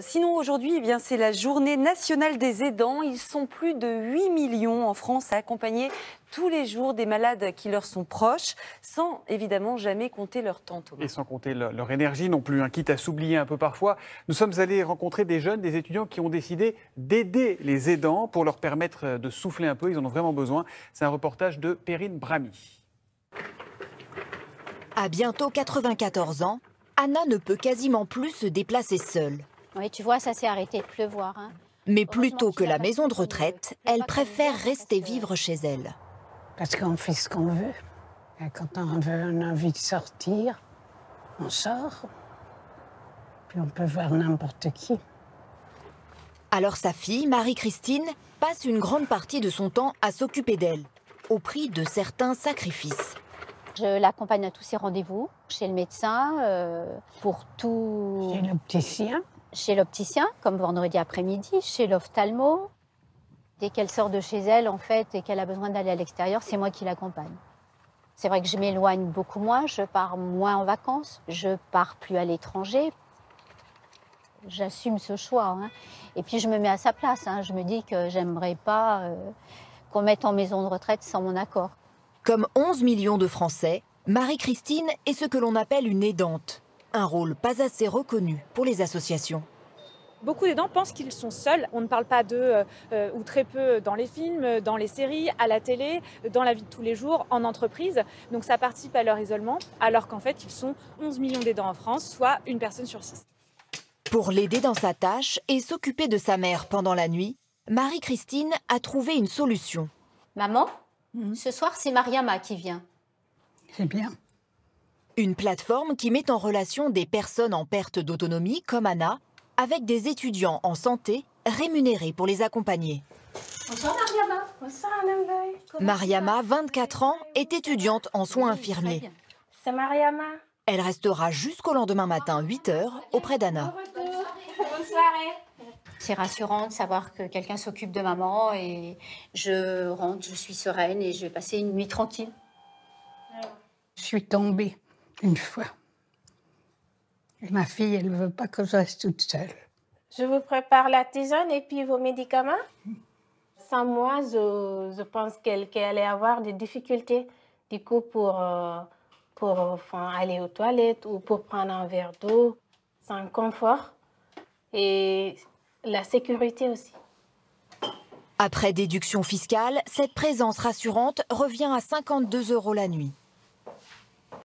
Sinon, aujourd'hui, eh bien, c'est la journée nationale des aidants. Ils sont plus de 8 millions en France à accompagner tous les jours des malades qui leur sont proches, sans évidemment jamais compter leur temps, Thomas. Et sans compter leur énergie non plus, quitte à s'oublier un peu parfois. Nous sommes allés rencontrer des jeunes, des étudiants qui ont décidé d'aider les aidants pour leur permettre de souffler un peu. Ils en ont vraiment besoin. C'est un reportage de Perrine Bramy. À bientôt 94 ans, Anna ne peut quasiment plus se déplacer seule. Oui, tu vois, ça s'est arrêté de pleuvoir. Mais plutôt que la maison de retraite, elle préfère rester vivre chez elle. Parce qu'on fait ce qu'on veut. Et quand on a envie de sortir, on sort. Puis on peut voir n'importe qui. Alors sa fille, Marie-Christine, passe une grande partie de son temps à s'occuper d'elle, au prix de certains sacrifices. Je l'accompagne à tous ses rendez-vous, chez le médecin, pour tout... Chez l'opticien. Chez l'opticien, comme vendredi après-midi, chez l'ophtalmo. Dès qu'elle sort de chez elle, en fait, et qu'elle a besoin d'aller à l'extérieur, c'est moi qui l'accompagne. C'est vrai que je m'éloigne beaucoup moins, je pars moins en vacances, je pars plus à l'étranger. J'assume ce choix. Et puis je me mets à sa place. Je me dis que j'aimerais pas qu'on mette en maison de retraite sans mon accord. Comme 11 millions de Français, Marie-Christine est ce que l'on appelle une aidante. Un rôle pas assez reconnu pour les associations. Beaucoup d'aidants pensent qu'ils sont seuls. On ne parle pas d'eux ou très peu dans les films, dans les séries, à la télé, dans la vie de tous les jours, en entreprise. Donc ça participe à leur isolement, alors qu'en fait, ils sont 11 millions d'aidants en France, soit une personne sur 6. Pour l'aider dans sa tâche et s'occuper de sa mère pendant la nuit, Marie-Christine a trouvé une solution. Maman, ce soir, c'est Mariama qui vient. C'est bien. Une plateforme qui met en relation des personnes en perte d'autonomie, comme Anna, avec des étudiants en santé rémunérés pour les accompagner. Bonsoir Mariama. Bonsoir Anne-Veille. Mariama, 24 ans, est étudiante en soins infirmiers. C'est Mariama. Elle restera jusqu'au lendemain matin, 8 h, auprès d'Anna. Bonne soirée. C'est rassurant de savoir que quelqu'un s'occupe de maman et je rentre, je suis sereine et je vais passer une nuit tranquille. Je suis tombée une fois. Et ma fille, elle ne veut pas que je reste toute seule. Je vous prépare la tisane et puis vos médicaments. Sans moi, je pense qu'elle allait avoir des difficultés. Du coup, pour aller aux toilettes ou pour prendre un verre d'eau, c'est un confort. Et la sécurité aussi. Après déduction fiscale, cette présence rassurante revient à 52 € la nuit.